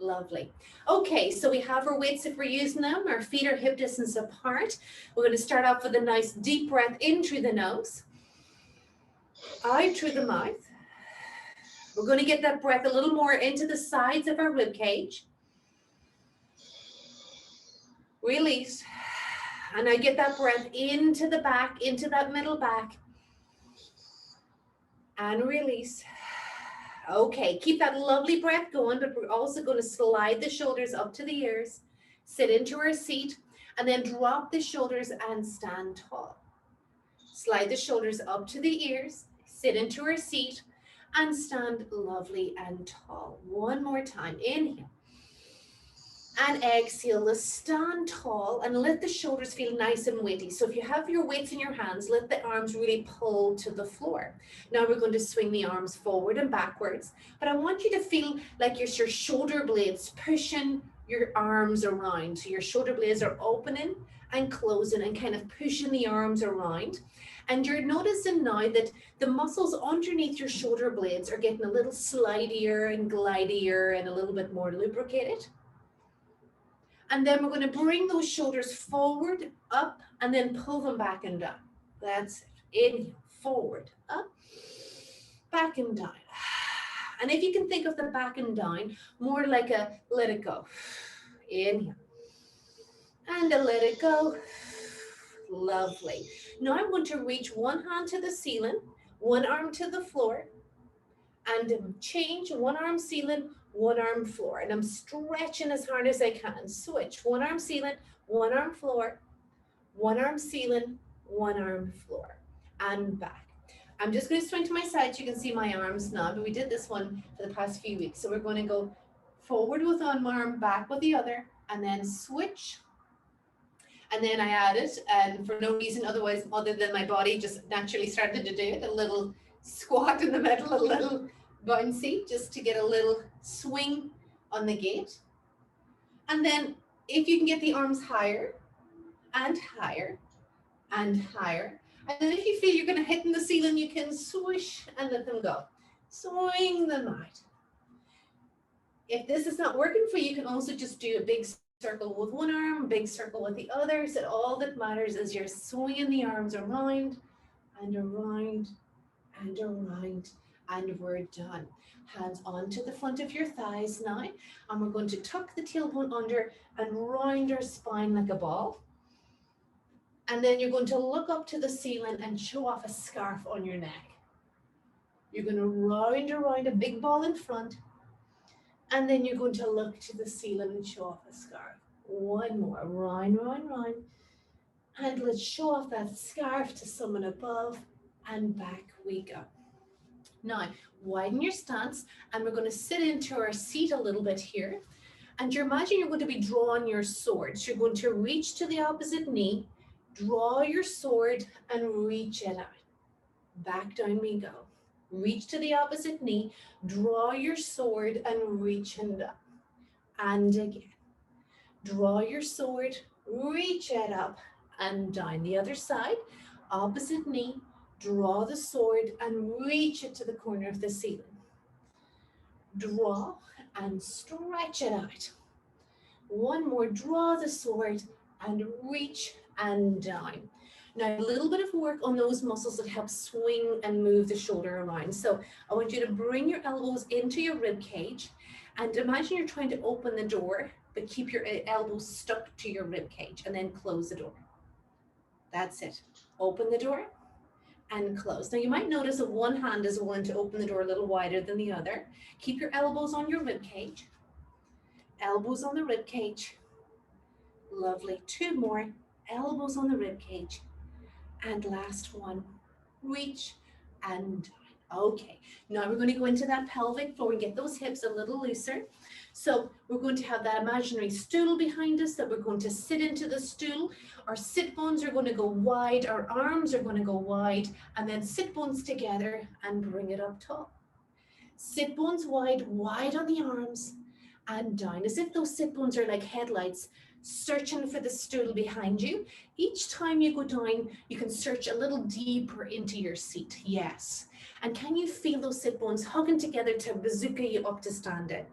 Lovely. Okay, so we have our weights if we're using them. Our feet are hip distance apart. We're going to start off with a nice deep breath in through the nose, out through the mouth. We're going to get that breath a little more into the sides of our rib cage. Release. And I get that breath into the back, into that middle back. And release. Okay, keep that lovely breath going, but we're also going to slide the shoulders up to the ears, sit into our seat, and then drop the shoulders and stand tall. Slide the shoulders up to the ears, sit into our seat, and stand lovely and tall. One more time. Inhale. And exhale, let's stand tall and let the shoulders feel nice and weighty. So if you have your weights in your hands, let the arms really pull to the floor. Now we're going to swing the arms forward and backwards, but I want you to feel like your shoulder blades pushing your arms around. So your shoulder blades are opening and closing and kind of pushing the arms around. And you're noticing now that the muscles underneath your shoulder blades are getting a little slidier and glidier and a little bit more lubricated. And then we're going to bring those shoulders forward, up, and then pull them back and down. That's it. Inhale, forward, up, back and down. And if you can think of the back and down, more like a let it go. Inhale. And a let it go. Lovely. Now I want to reach one hand to the ceiling, one arm to the floor, and change one arm ceiling, one arm floor. And I'm stretching as hard as I can. Switch, one arm ceiling, one arm floor, one arm ceiling, one arm floor, and back. I'm just going to swing to my side so you can see my arms now, but we did this one for the past few weeks. So we're going to go forward with one arm, back with the other, and then switch. And then I added, and for no reason otherwise, other than my body just naturally started to do it, a little squat in the middle, a little bouncy, just to get a little swing on the gate. And then if you can get the arms higher and higher and higher, and then if you feel you're going to hit in the ceiling, you can swish and let them go. Swing them out. If this is not working for you, you can also just do a big circle with one arm, big circle with the other. So all that matters is you're swinging the arms around and around and around, and we're done. Hands onto the front of your thighs now, and we're going to tuck the tailbone under and round our spine like a ball. And then you're going to look up to the ceiling and show off a scarf on your neck. You're going to round around a big ball in front, and then you're going to look to the ceiling and show off a scarf. One more, round, round, round. And let's show off that scarf to someone above, and back we go. Now, widen your stance, and we're going to sit into our seat a little bit here. And you imagine you're going to be drawing your sword. So you're going to reach to the opposite knee, draw your sword, and reach it out. Back down we go. Reach to the opposite knee, draw your sword, and reach and up. And again. Draw your sword, reach it up and down. The other side, opposite knee, draw the sword and reach it to the corner of the ceiling. Draw and stretch it out. One more, draw the sword and reach and down. Now, a little bit of work on those muscles that help swing and move the shoulder around. So I want you to bring your elbows into your rib cage and imagine you're trying to open the door, but keep your elbows stuck to your rib cage and then close the door. That's it. Open the door and close. Now you might notice that one hand is willing to open the door a little wider than the other. Keep your elbows on your rib cage. Elbows on the rib cage. Lovely. Two more. Elbows on the rib cage. And last one. Reach and down. Okay, now we're going to go into that pelvic floor and get those hips a little looser. So we're going to have that imaginary stool behind us that we're going to sit into the stool. Our sit bones are going to go wide, our arms are going to go wide, and then sit bones together and bring it up tall. Sit bones wide, wide on the arms and down, as if those sit bones are like headlights searching for the stool behind you. Each time you go down, you can search a little deeper into your seat. Yes. And can you feel those sit bones hugging together to bazooka you up to standing?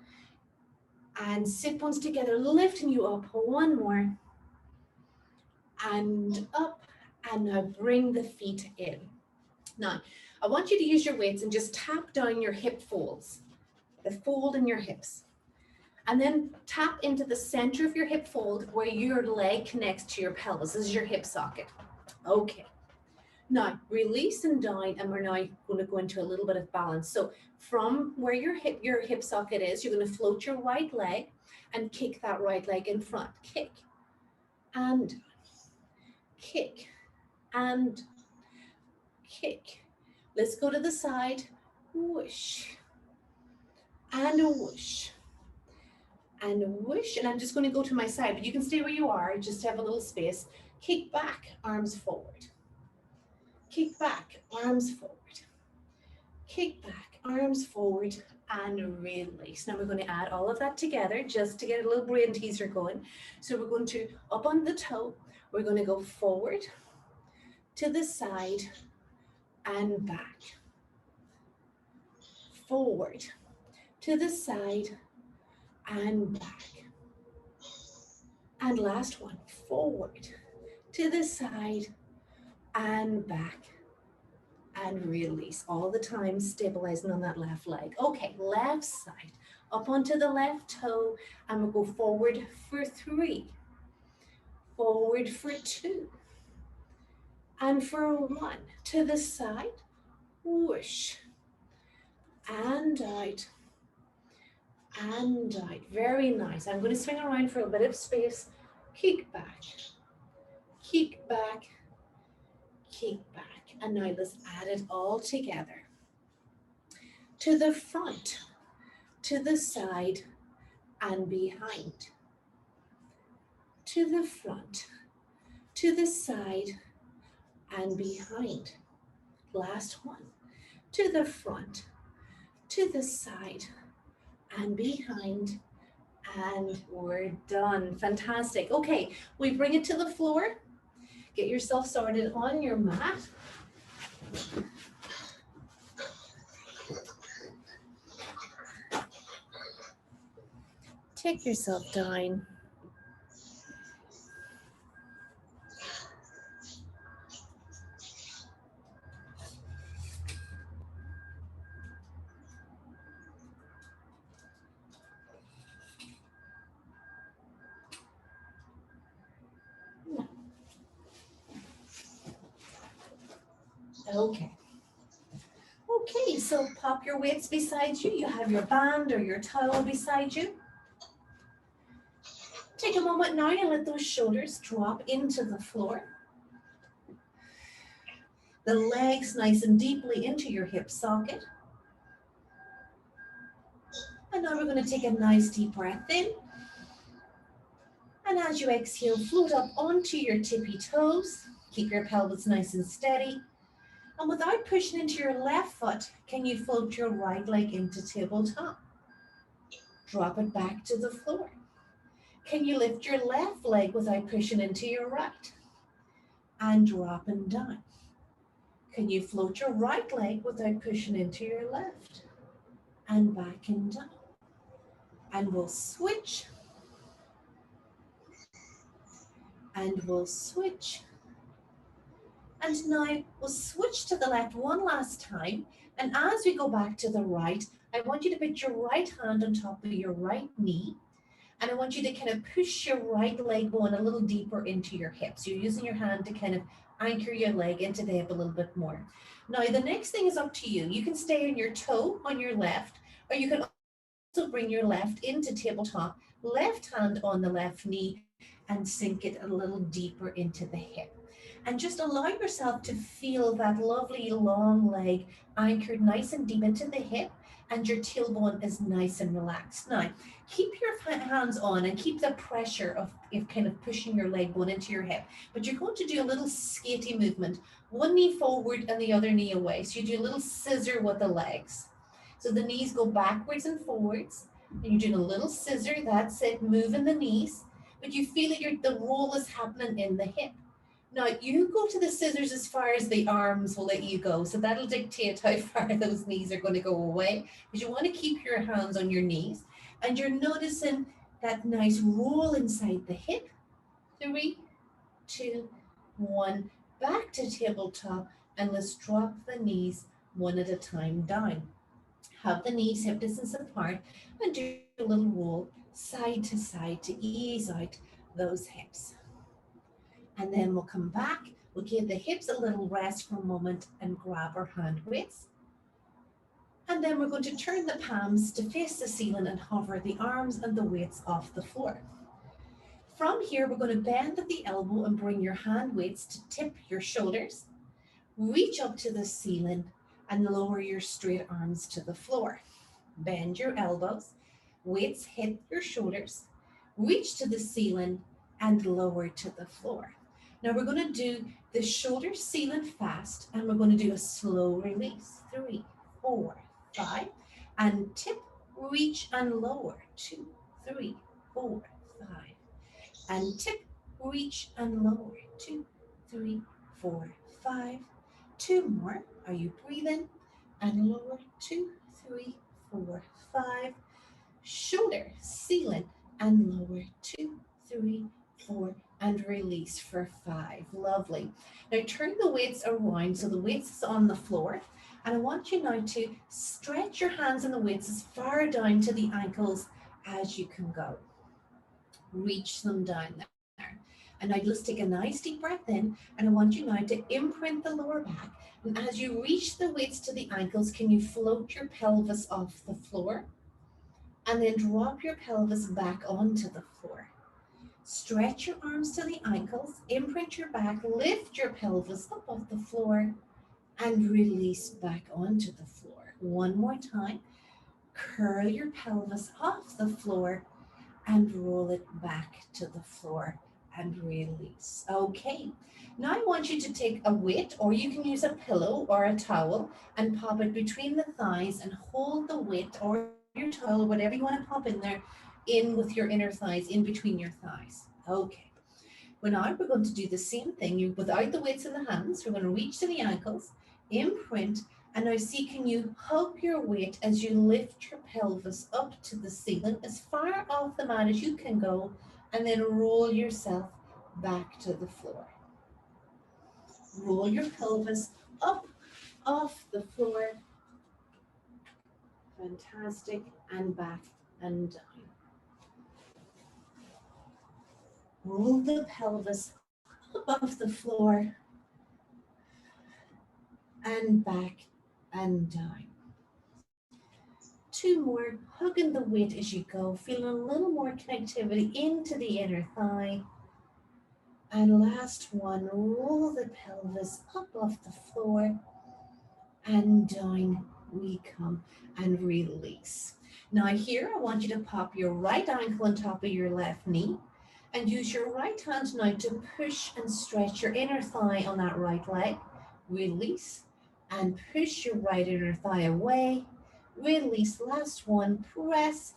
And sit bones together, lifting you up. One more. And up. And now bring the feet in. Now, I want you to use your weights and just tap down your hip folds, the fold in your hips. And then tap into the center of your hip fold where your leg connects to your pelvis. This is your hip socket. Okay. Now, release and down, and we're now going to go into a little bit of balance. So from where your hip socket is, you're going to float your right leg and kick that right leg in front. Kick and kick and kick. Let's go to the side. Whoosh and a whoosh and a whoosh. And I'm just going to go to my side, but you can stay where you are, just have a little space. Kick back, arms forward. Kick back, arms forward. Kick back, arms forward, and release. Now we're going to add all of that together just to get a little brain teaser going. So we're going to, up on the toe, we're going to go forward, to the side, and back. Forward, to the side, and back. And last one, forward, to the side, and back. And release all the time, stabilizing on that left leg. Okay, left side, up onto the left toe, and we'll go forward for 3, forward for 2, and for 1, to the side, whoosh, and out, and out. Very nice. I'm going to swing around for a bit of space. Kick back, kick back, kick back. And now let's add it all together. To the front, to the side, and behind. To the front, to the side, and behind. Last one. To the front, to the side, and behind. And we're done. Fantastic. Okay, we bring it to the floor. Get yourself started on your mat. Take yourself down. Okay. Okay, so pop your weights beside you. You have your band or your towel beside you. Take a moment now and let those shoulders drop into the floor. The legs nice and deeply into your hip socket. And now we're going to take a nice deep breath in. And as you exhale, float up onto your tippy toes. Keep your pelvis nice and steady. And without pushing into your left foot, can you float your right leg into tabletop? Drop it back to the floor. Can you lift your left leg without pushing into your right? And dropping down. Can you float your right leg without pushing into your left? And back and down. And we'll switch. And we'll switch. And now we'll switch to the left one last time. And as we go back to the right, I want you to put your right hand on top of your right knee. And I want you to kind of push your right leg bone a little deeper into your hip. So you're using your hand to kind of anchor your leg into the hip a little bit more. Now the next thing is up to you. You can stay on your toe on your left, or you can also bring your left into tabletop, left hand on the left knee, and sink it a little deeper into the hip. And just allow yourself to feel that lovely long leg anchored nice and deep into the hip, and your tailbone is nice and relaxed. Now, keep your hands on and keep the pressure of kind of pushing your leg bone into your hip. But you're going to do a little skatey movement, one knee forward and the other knee away. So you do a little scissor with the legs. So the knees go backwards and forwards, and you're doing a little scissor. That's it, moving the knees. But you feel that the roll is happening in the hip. Now you go to the scissors as far as the arms will let you go. So that'll dictate how far those knees are going to go away. Because you want to keep your hands on your knees. And you're noticing that nice roll inside the hip. 3, 2, 1. Back to tabletop. And let's drop the knees one at a time down. Have the knees hip distance apart and do a little roll side to side to ease out those hips. And then we'll come back. We'll give the hips a little rest for a moment and grab our hand weights. And then we're going to turn the palms to face the ceiling and hover the arms and the weights off the floor. From here, we're going to bend at the elbow and bring your hand weights to tip your shoulders. Reach up to the ceiling and lower your straight arms to the floor. Bend your elbows, weights hit your shoulders, reach to the ceiling and lower to the floor. Now we're going to do the shoulder ceiling fast and we're going to do a slow release. 3, 4, 5, and tip, reach and lower. 2, 3, 4, 5, and tip, reach and lower. 2, 3, 4, 5. 2 more. Are you breathing? And lower. 2, 3, 4, 5. Shoulder, ceiling, and lower. 2, 3, 4, and release for 5. Lovely. Now turn the weights around so the weights is on the floor. And I want you now to stretch your hands and the weights as far down to the ankles as you can go. Reach them down there. And now let's take a nice deep breath in. And I want you now to imprint the lower back. And as you reach the weights to the ankles, can you float your pelvis off the floor? And then drop your pelvis back onto the floor. Stretch your arms to the ankles, imprint your back, lift your pelvis up off the floor, and release back onto the floor. One more time. Curl your pelvis off the floor and roll it back to the floor and release. Okay. Now I want you to take a weight, or you can use a pillow or a towel and pop it between the thighs and hold the weight or your towel, whatever you want to pop in there, in with your inner thighs, in between your thighs. Okay. Well, now we're going to do the same thing. Without the weights in the hands, we're going to reach to the ankles, imprint, and now see, can you hug your weight as you lift your pelvis up to the ceiling as far off the mat as you can go, and then roll yourself back to the floor. Roll your pelvis up off the floor. Fantastic. And back and down. Roll the pelvis up off the floor and back and down. 2 more, hugging the weight as you go, feeling a little more connectivity into the inner thigh. And last one, roll the pelvis up off the floor and down we come and release. Now here, I want you to pop your right ankle on top of your left knee and use your right hand now to push and stretch your inner thigh on that right leg. Release and push your right inner thigh away. Release, last one, press.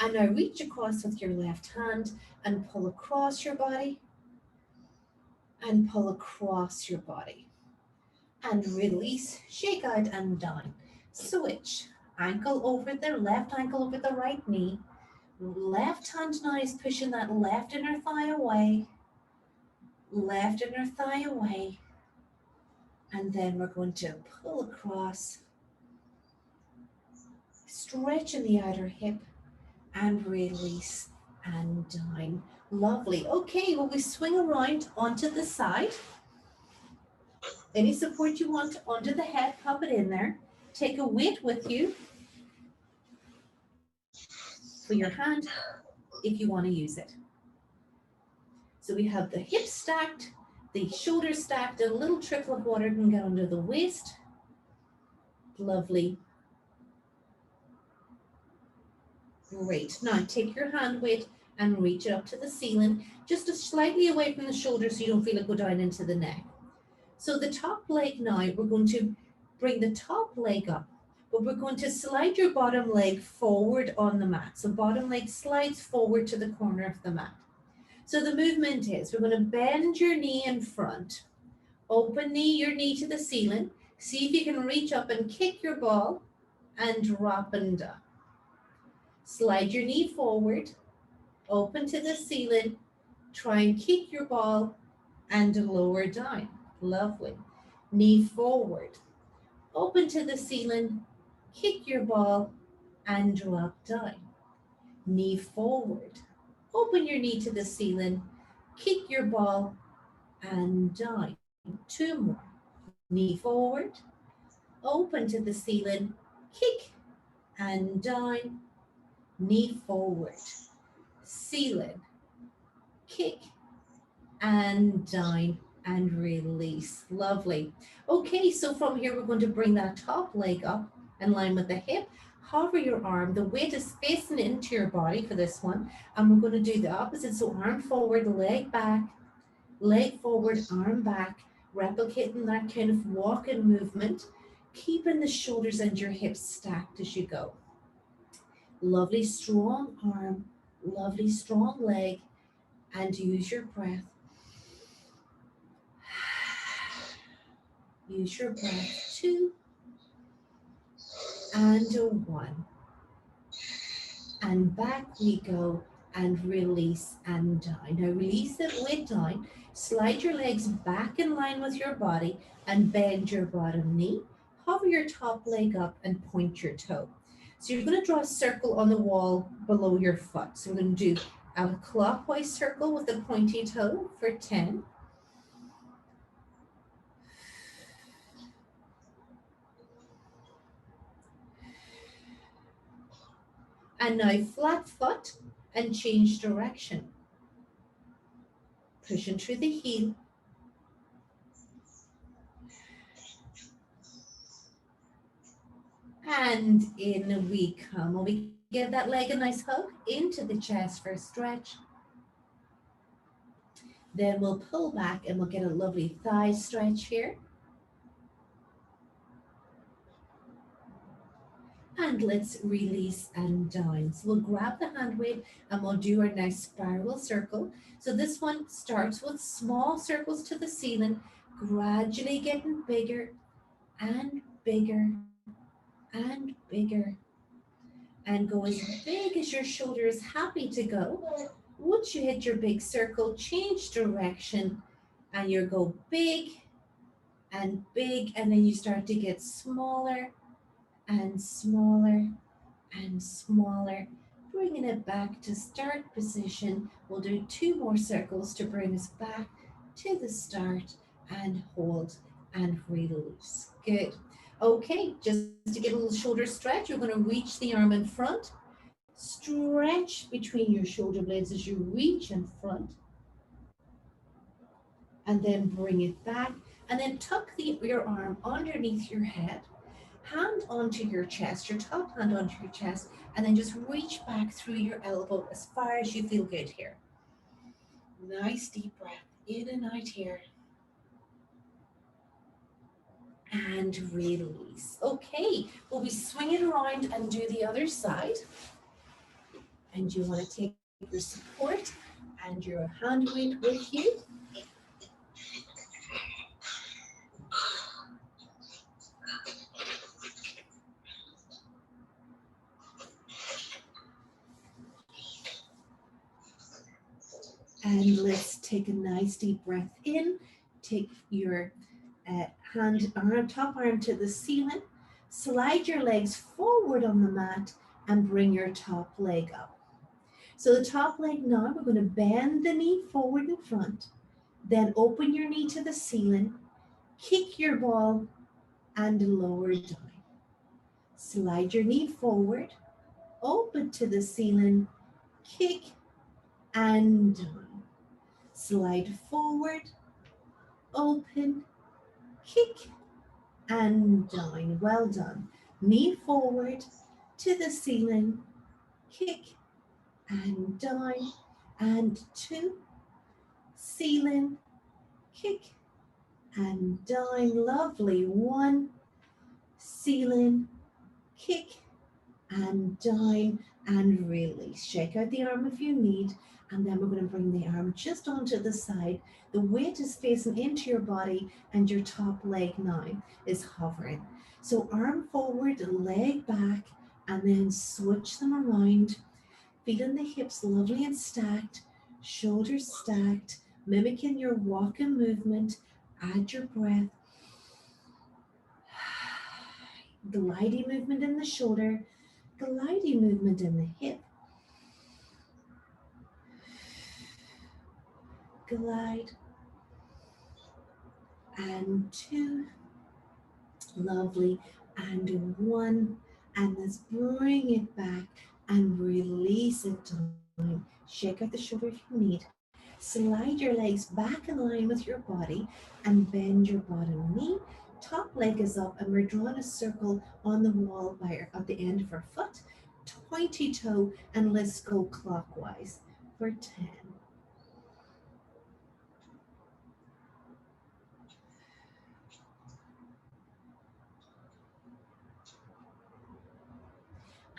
And now reach across with your left hand and pull across your body. And pull across your body. And release, shake out and down. Switch, ankle over the left ankle over the right knee. Left hand now is pushing that left inner thigh away. Left inner thigh away. And then we're going to pull across, stretching the outer hip and release and down. Lovely. Okay, well, we swing around onto the side. Any support you want onto the head, pop it in there. Take a weight with you for your hand if you want to use it. So we have the hips stacked, the shoulders stacked, and a little trickle of water can get under the waist. Lovely. Great. Now take your hand weight and reach it up to the ceiling, just slightly away from the shoulder so you don't feel it go down into the neck. So the top leg now, we're going to bring the top leg up, but we're going to slide your bottom leg forward on the mat. So bottom leg slides forward to the corner of the mat. So the movement is, we're going to bend your knee in front, open your knee to the ceiling. See if you can reach up and kick your ball and drop and down. Slide your knee forward, open to the ceiling, try and kick your ball and lower down. Lovely. Knee forward, open to the ceiling, kick your ball and drop down. Knee forward, open your knee to the ceiling, kick your ball and down. Two more. Knee forward, open to the ceiling, kick and down. Knee forward, ceiling, kick and down and release. Lovely. Okay, so from here, we're going to bring that top leg up in line with the hip. Hover your arm. The weight is facing into your body for this one. And we're going to do the opposite. So arm forward, leg back, leg forward, arm back, replicating that kind of walking movement, keeping the shoulders and your hips stacked as you go. Lovely strong arm, lovely strong leg, and use your breath. Use your breath. 2 and 1. And back we go and release and down. Now release the weight down. Slide your legs back in line with your body and bend your bottom knee. Hover your top leg up and point your toe. So you're going to draw a circle on the wall below your foot. So we're going to do a clockwise circle with a pointy toe for 10. And now flat foot and change direction. Pushing through the heel. And in we come. When we give that leg a nice hug into the chest for a stretch. Then we'll pull back and we'll get a lovely thigh stretch here. And let's release and down. So we'll grab the hand weight and we'll do our nice spiral circle. So this one starts with small circles to the ceiling, gradually getting bigger and bigger and bigger. And go as big as your shoulder is happy to go. Once you hit your big circle, change direction and you go big, and then you start to get smaller and smaller and smaller, bringing it back to start position. We'll do 2 more circles to bring us back to the start and hold and release. Good. Okay, just to get a little shoulder stretch, you're going to reach the arm in front, stretch between your shoulder blades as you reach in front, and then bring it back, and then tuck your arm underneath your head, hand onto your chest, your top hand onto your chest, and then just reach back through your elbow as far as you feel good here. Nice deep breath in and out here. And release. Okay, we'll be swinging around and do the other side. And you want to take your support and your hand weight with you. And let's take a nice deep breath in. Take your top arm to the ceiling. Slide your legs forward on the mat and bring your top leg up. So the top leg now, we're going to bend the knee forward in front. Then open your knee to the ceiling. Kick your ball and lower down. Slide your knee forward. Open to the ceiling. Kick and down. Slide forward, open, kick, and down. Well done. Knee forward to the ceiling, kick, and down. And 2, ceiling, kick, and down. Lovely. 1, ceiling, kick, and down. and release. Shake out the arm if you need, and then we're going to bring the arm just onto the side. The weight is facing into your body, and your top leg now is hovering. So arm forward, leg back, and then switch them around, feeling the hips lovely and stacked, shoulders stacked, mimicking your walking movement. Add your breath, gliding movement in the shoulder, gliding movement in the hip, glide, and two, lovely, and one, and let's bring it back and release it down. Shake out the shoulder if you need. Slide your legs back in line with your body and bend your bottom knee. Top leg is up, and we're drawing a circle on the wall at the end of our foot. Pointy toe, and let's go clockwise for 10.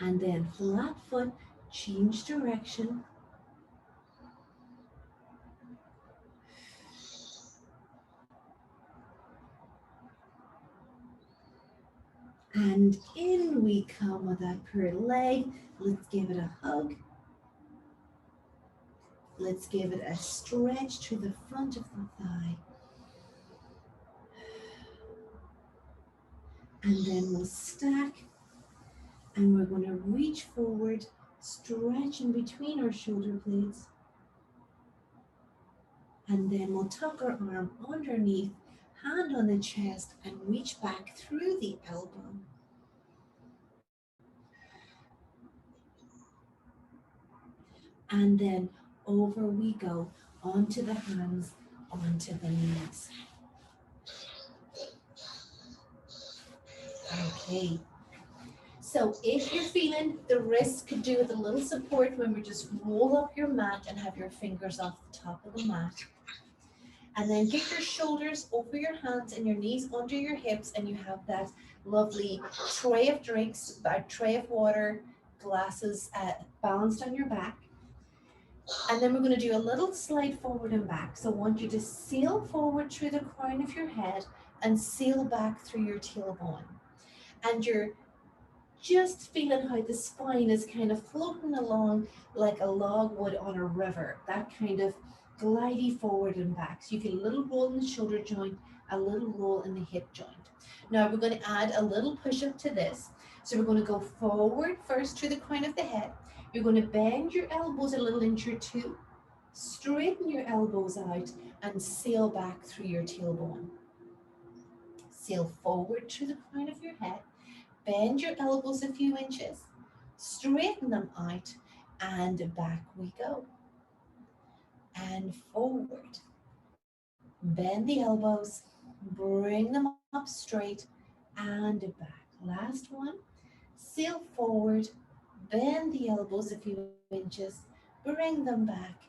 And then flat foot, change direction. And in we come with that per leg. Let's give it a hug. Let's give it a stretch to the front of the thigh. And then we'll stack, and we're going to reach forward, stretch in between our shoulder blades. And then we'll tuck our arm underneath, hand on the chest, and reach back through the elbow. And then over we go, onto the hands, onto the knees. Okay. So if you're feeling the wrists could do with a little support, remember, just roll up your mat and have your fingers off the top of the mat. And then get your shoulders over your hands and your knees under your hips, and you have that lovely tray of drinks, a tray of water, glasses balanced on your back. And then we're going to do a little slide forward and back. So I want you to sail forward through the crown of your head and sail back through your tailbone. And you're just feeling how the spine is kind of floating along like a log would on a river, that kind of glidey forward and back. So you get a little roll in the shoulder joint, a little roll in the hip joint. Now we're going to add a little push up to this. So we're going to go forward first to the crown of the head. You're going to bend your elbows a little inch or two, straighten your elbows out, and sail back through your tailbone. Sail forward to the crown of your head. Bend your elbows a few inches, straighten them out, and back we go. And forward. Bend the elbows, bring them up straight, and back. Last one. Sail forward, bend the elbows a few inches, bring them back,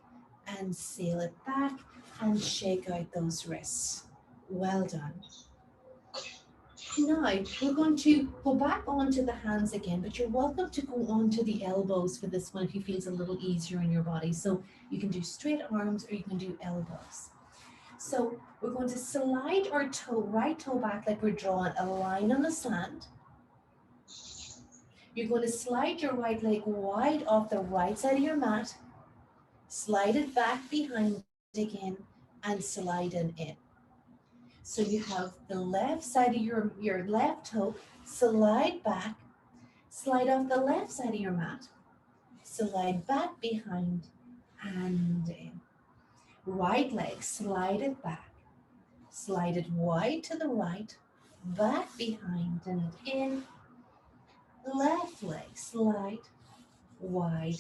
and sail it back, and shake out those wrists. Well done. Now, we're going to go back onto the hands again, but you're welcome to go onto the elbows for this one if you feel it's a little easier in your body. So you can do straight arms or you can do elbows. So we're going to slide our toe, right toe back like we're drawing a line on the sand. You're going to slide your right leg wide off the right side of your mat, slide it back behind again, and slide in. So you have the left side of your left toe, slide back, slide off the left side of your mat, slide back behind and in. Right leg, slide it back, slide it wide to the right, back behind and in. Left leg, slide, wide,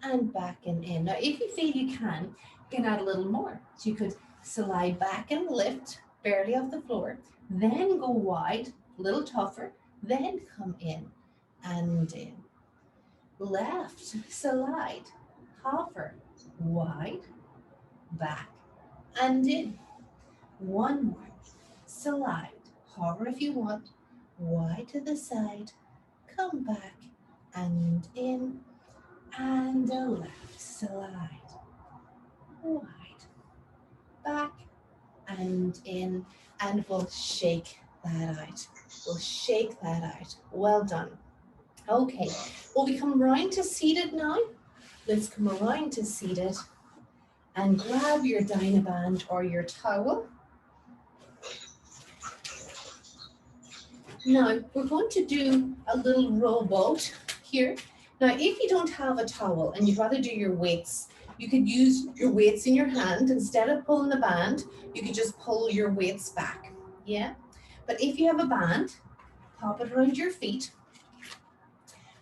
and back and in. Now, if you feel you can add a little more. So you could slide back and lift, barely off the floor, then go wide, a little tougher, then come in and in. Left, slide, hover, wide, back, and in. One more. Slide, hover if you want, wide to the side, come back, and in, and the left, slide, wide, back, and in, and we'll shake that out. We'll shake that out. Well done. Okay, will we come round to seated now? Let's come around to seated and grab your Dynaband or your towel. Now, we're going to do a little rowboat here. Now, if you don't have a towel and you'd rather do your weights, you could use your weights in your hand. Instead of pulling the band, you could just pull your weights back, yeah? But if you have a band, pop it around your feet.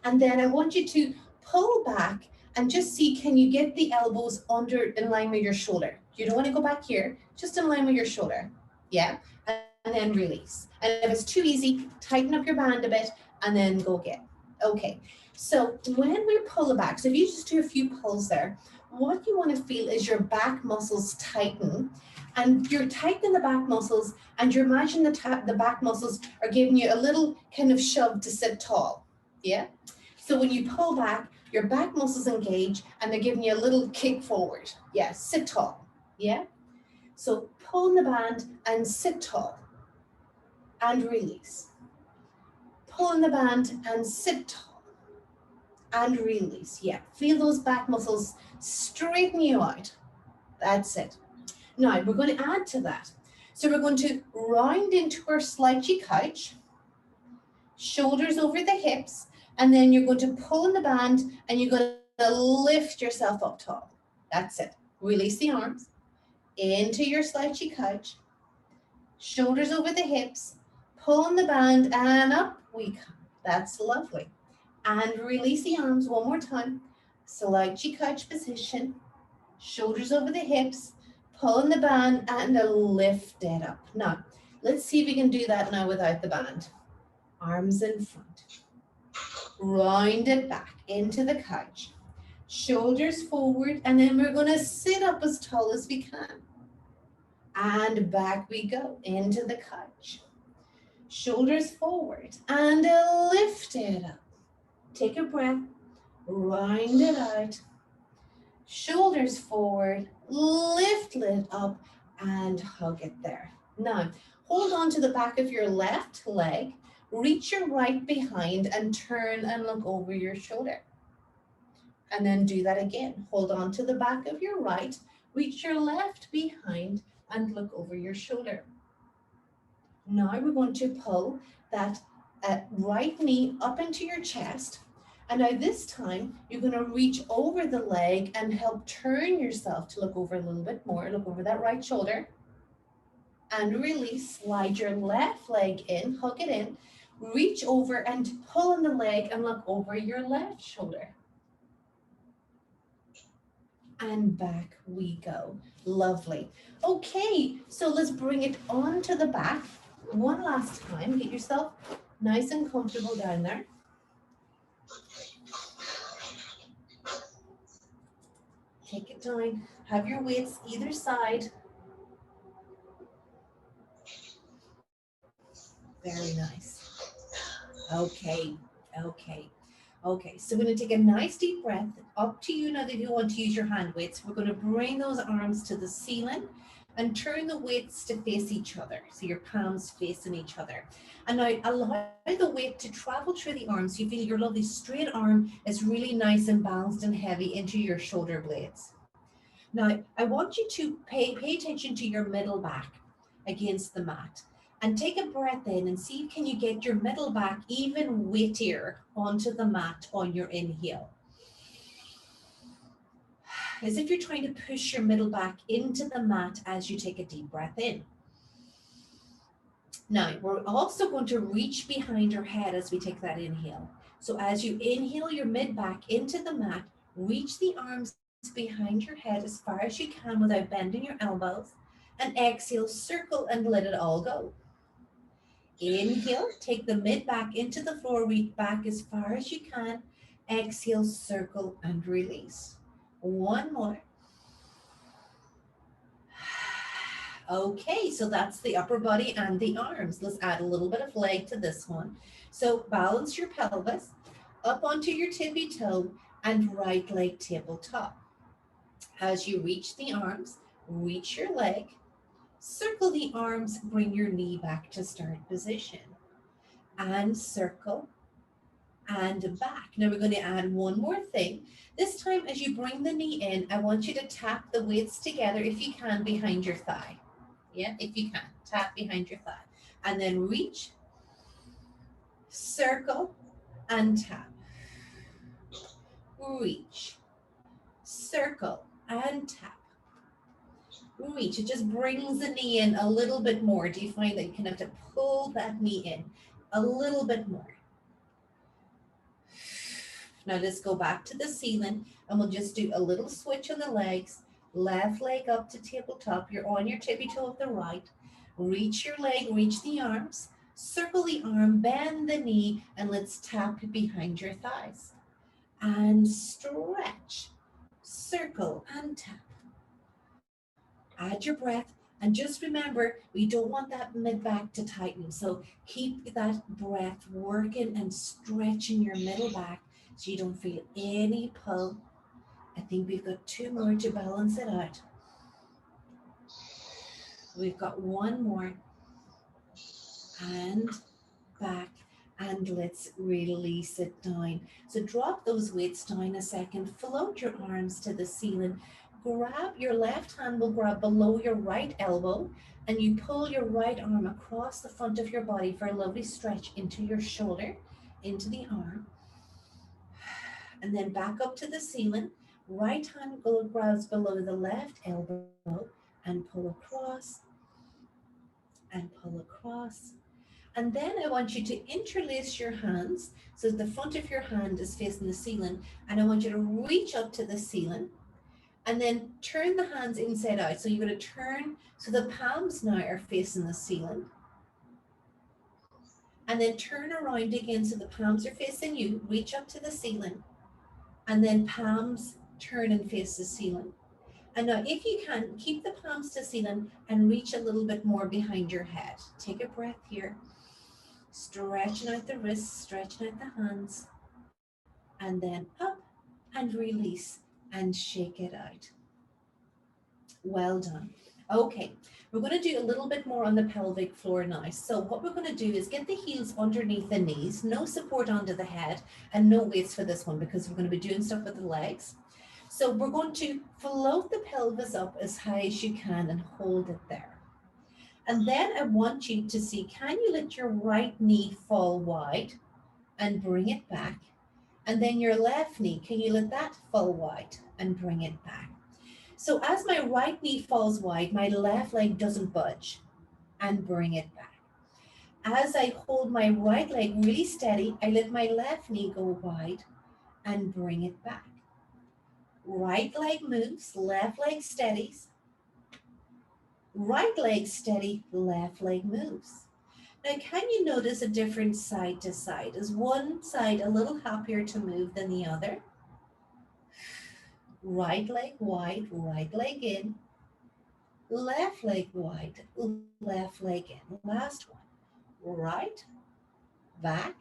And then I want you to pull back and just see, can you get the elbows under in line with your shoulder? You don't want to go back here, just in line with your shoulder, yeah? And then release. And if it's too easy, tighten up your band a bit and then go again. Okay, so when we pull it back, so if you just do a few pulls there, what you want to feel is your back muscles tighten, and you're tightening the back muscles, and you imagine the back muscles are giving you a little kind of shove to sit tall, yeah? So when you pull back, your back muscles engage and they're giving you a little kick forward. Yeah, sit tall, yeah? So pull in the band and sit tall and release. Pull in the band and sit tall and release. Yeah, feel those back muscles straighten you out. That's it. Now we're going to add to that. So we're going to round into our slouchy couch, shoulders over the hips, and then you're going to pull in the band and you're going to lift yourself up tall. That's it. Release the arms into your slouchy couch, shoulders over the hips, pull in the band and up we come. That's lovely. And release the arms one more time. Slouchy couch position, shoulders over the hips, pull in the band and lift it up. Now, let's see if we can do that now without the band. Arms in front. Round it back into the couch. Shoulders forward, and then we're going to sit up as tall as we can. And back we go into the couch. Shoulders forward and lift it up. Take a breath, round it out. Shoulders forward, lift it up and hug it there. Now, hold on to the back of your left leg, reach your right behind and turn and look over your shoulder. And then do that again. Hold on to the back of your right, reach your left behind and look over your shoulder. Now we're going to pull that right knee up into your chest. And now this time, you're going to reach over the leg and help turn yourself to look over a little bit more. Look over that right shoulder. And release, slide your left leg in, hug it in. Reach over and pull in the leg and look over your left shoulder. And back we go. Lovely. Okay, so let's bring it onto the back. One last time. Get yourself nice and comfortable down there. Take it down. Have your weights either side. Very nice. Okay, okay. Okay, so we're going to take a nice deep breath. Up to you now that you want to use your hand weights. We're going to bring those arms to the ceiling and turn the weights to face each other. So your palms facing each other. And now allow the weight to travel through the arms. So you feel your lovely straight arm is really nice and balanced and heavy into your shoulder blades. Now, I want you to pay attention to your middle back against the mat. And take a breath in and see, can you get your middle back even weightier onto the mat on your inhale. As if you're trying to push your middle back into the mat as you take a deep breath in. Now, we're also going to reach behind our head as we take that inhale. So as you inhale your mid back into the mat, reach the arms behind your head as far as you can without bending your elbows. And exhale, circle and let it all go. Inhale, take the mid back into the floor, reach back as far as you can. Exhale, circle and release. One more. Okay, so that's the upper body and the arms. Let's add a little bit of leg to this one. So balance your pelvis up onto your tippy toe, and right leg tabletop. As you reach the arms, reach your leg, circle the arms, bring your knee back to start position, and circle and back. Now we're going to add one more thing. This time, as you bring the knee in, I want you to tap the weights together if you can behind your thigh. Yeah, if you can, tap behind your thigh. And then reach, circle, and tap. Reach, circle, and tap. Reach. It just brings the knee in a little bit more. Do you find that you kind of have to pull that knee in a little bit more? Now let's go back to the ceiling and we'll just do a little switch on the legs. Left leg up to tabletop. You're on your tippy toe of the right. Reach your leg, reach the arms. Circle the arm, bend the knee, and let's tap behind your thighs. And stretch, circle, and tap. Add your breath. And just remember, we don't want that mid back to tighten. So keep that breath working and stretching your middle back so you don't feel any pull. I think we've got two more to balance it out. We've got one more. And back. And let's release it down. So drop those weights down a second. Float your arms to the ceiling. Grab your left hand will grab below your right elbow and you pull your right arm across the front of your body for a lovely stretch into your shoulder, into the arm. And then back up to the ceiling. Right hand grabs below the left elbow and pull across and pull across. And then I want you to interlace your hands so the front of your hand is facing the ceiling. And I want you to reach up to the ceiling and then turn the hands inside out. So you're going to turn, so the palms now are facing the ceiling. And then turn around again so the palms are facing you. Reach up to the ceiling. And then palms turn and face the ceiling. And now if you can, keep the palms to ceiling and reach a little bit more behind your head. Take a breath here. Stretching out the wrists, stretching out the hands. And then up and release and shake it out. Well done. Okay, we're going to do a little bit more on the pelvic floor now. So what we're going to do is get the heels underneath the knees, no support onto the head, and no weights for this one because we're going to be doing stuff with the legs. So we're going to float the pelvis up as high as you can and hold it there. And then I want you to see, can you let your right knee fall wide and bring it back? And then your left knee, can you let that fall wide and bring it back? So as my right knee falls wide, my left leg doesn't budge and bring it back. As I hold my right leg really steady, I let my left knee go wide and bring it back. Right leg moves, left leg steadies. Right leg steady, left leg moves. Now, can you notice a difference side to side? Is one side a little happier to move than the other? Right leg wide, right leg in. Left leg wide, left leg in. Last one. Right, back,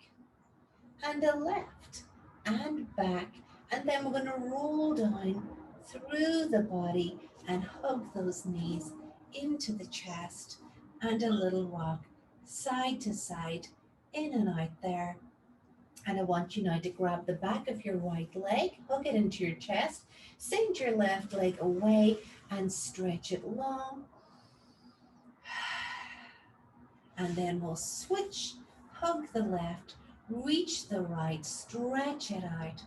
and a left, and back. And then we're going to roll down through the body and hug those knees into the chest and a little rock side to side, in and out there. And I want you now to grab the back of your right leg, hug it into your chest, send your left leg away and stretch it long. And then we'll switch, hug the left, reach the right, stretch it out.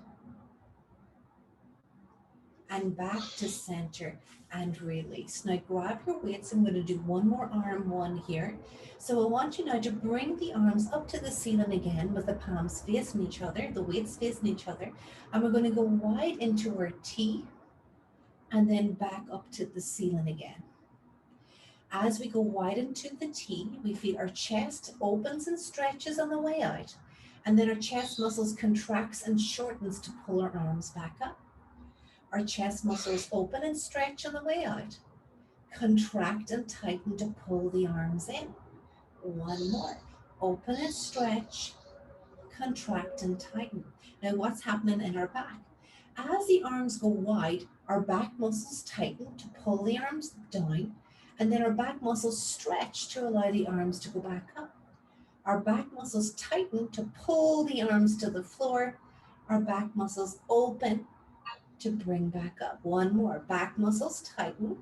And back to center and release. Now grab your weights. I'm going to do one more arm one here. So I want you now to bring the arms up to the ceiling again with the palms facing each other, the weights facing each other. And we're going to go wide into our T and then back up to the ceiling again. As we go wide into the T, we feel our chest opens and stretches on the way out. And then our chest muscles contracts and shortens to pull our arms back up. Our chest muscles open and stretch on the way out. Contract and tighten to pull the arms in. One more. Open and stretch. contract and tighten. Now what's happening in our back? As the arms go wide, our back muscles tighten to pull the arms down, and then our back muscles stretch to allow the arms to go back up. Our back muscles tighten to pull the arms to the floor. Our back muscles open to bring back up. One more. Back muscles tighten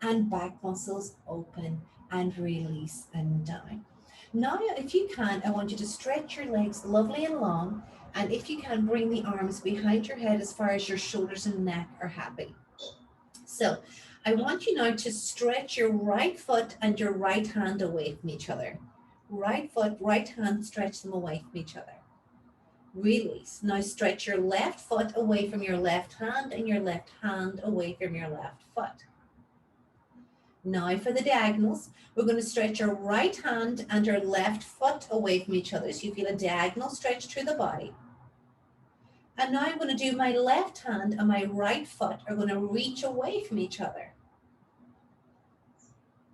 and back muscles open and release and down. Now, if you can, I want you to stretch your legs lovely and long. And if you can, bring the arms behind your head as far as your shoulders and neck are happy. So I want you now to stretch your right foot and your right hand away from each other. Right foot, right hand, stretch them away from each other. Release. Now stretch your left foot away from your left hand and your left hand away from your left foot. Now for the diagonals, we're going to stretch our right hand and our left foot away from each other. So you feel a diagonal stretch through the body. And now I'm going to do my left hand and my right foot are going to reach away from each other.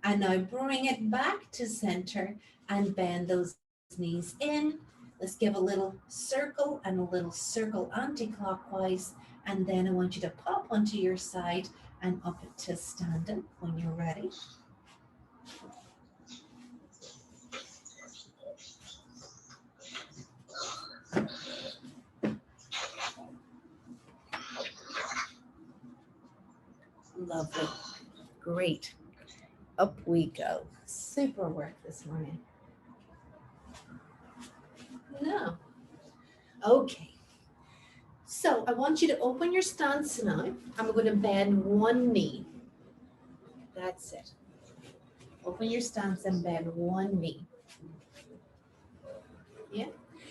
And now bring it back to center and bend those knees in. Let's give a little circle and a little circle anti-clockwise. And then I want you to pop onto your side and up to standing when you're ready. Lovely. Great. Up we go. Super work this morning. No. Okay. So I want you to open your stance now. I'm going to bend one knee. That's it. Open your stance and bend one knee. Yeah.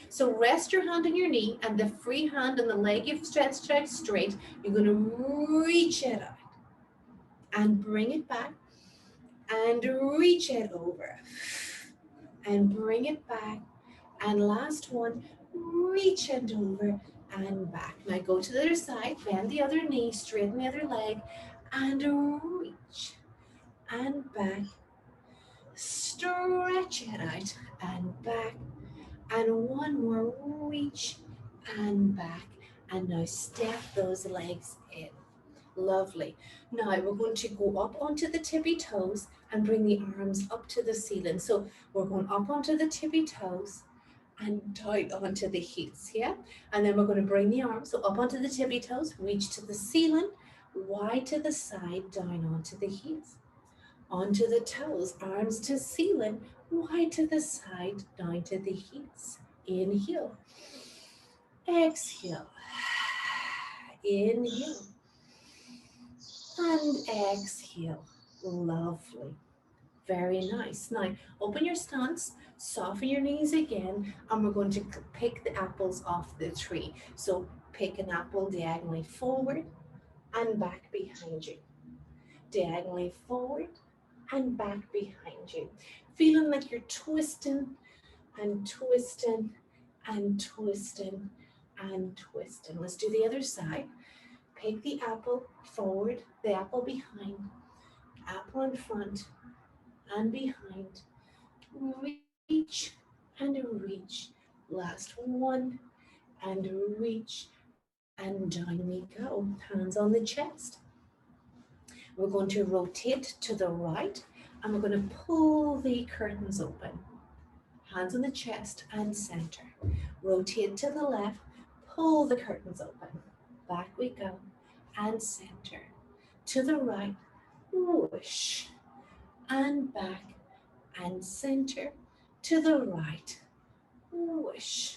So rest your hand on your knee and the free hand on the leg you've stretched straight. You're going to reach it out and bring it back and reach it over and bring it back. And last one, reach it over and back. Now go to the other side, bend the other knee, straighten the other leg, and reach and back. Stretch it out and back. And one more, reach and back. And now step those legs in. Lovely. Now we're going to go up onto the tippy toes and bring the arms up to the ceiling. So we're going up onto the tippy toes and down onto the heels, yeah? And then we're going to bring the arms so up onto the tippy toes, reach to the ceiling, wide to the side, down onto the heels. Onto the toes, arms to ceiling, wide to the side, down to the heels. Inhale. Exhale. Inhale. And exhale. Lovely. Very nice. Now, open your stance, soften your knees again, and we're going to pick the apples off the tree. So pick an apple diagonally forward and back behind you. Diagonally forward and back behind you. Feeling like you're twisting and twisting and twisting and twisting. Let's do the other side. Pick the apple forward, the apple behind, apple in front and behind. Reach and reach. Last one and reach and down we go. Hands on the chest. We're going to rotate to the right and we're going to pull the curtains open. Hands on the chest and center. Rotate to the left, pull the curtains open. Back we go and center. To the right, whoosh, and back and center. To the right, whoosh,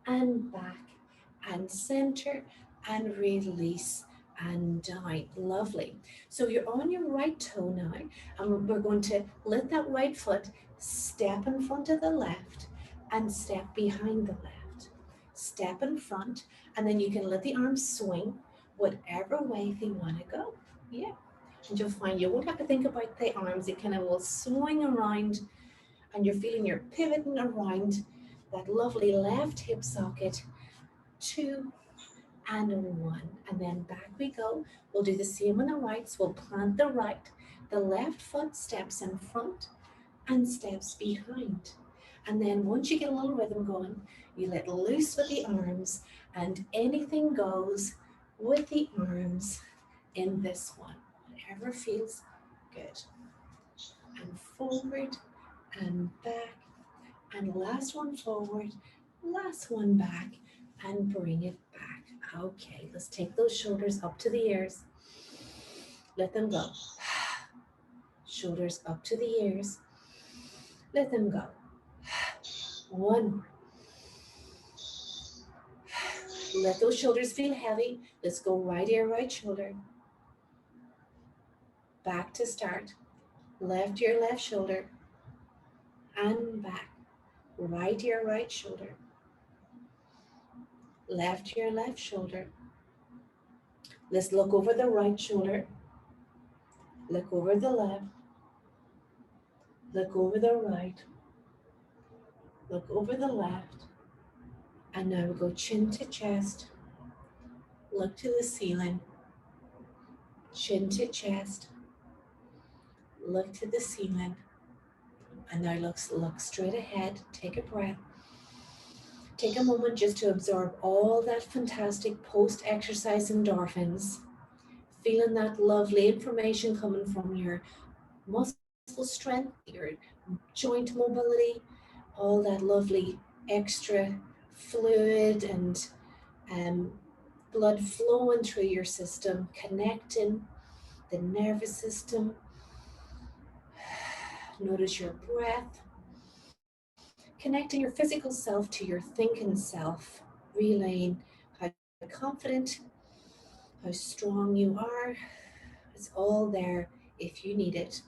and back and center and release and down. Lovely. So you're on your right toe now, and we're going to let that right foot step in front of the left and step behind the left. Step in front, and then you can let the arms swing whatever way they want to go. Yeah. And you'll find you won't have to think about the arms. It kind of will swing around, and you're feeling you're pivoting around that lovely left hip socket. 2 and 1, and then back we go. We'll do the same on the right. So we'll plant the right, the left foot steps in front and steps behind, And then once you get a little rhythm going, you let loose with the arms, and anything goes with the arms in this one. Whatever feels good. And forward and back. And last one forward, last one back, and bring it back. Okay, let's take those shoulders up to the ears. Let them go. Shoulders up to the ears. Let them go. One more. Let those shoulders feel heavy. Let's go right ear, right shoulder. Back to start. Left ear, left shoulder. And back. Right ear, right shoulder. Left ear, left shoulder. Let's look over the right shoulder. Look over the left. Look over the right. Look over the left. And now we go chin to chest. Look to the ceiling. Chin to chest. Look to the ceiling. And now look straight ahead. Take a breath. Take a moment just to absorb all that fantastic post-exercise endorphins. Feeling that lovely information coming from your muscle strength, your joint mobility, all that lovely extra fluid and blood flowing through your system, connecting the nervous system. Notice your breath, connecting your physical self to your thinking self, relaying how confident, how strong you are. It's all there if you need it.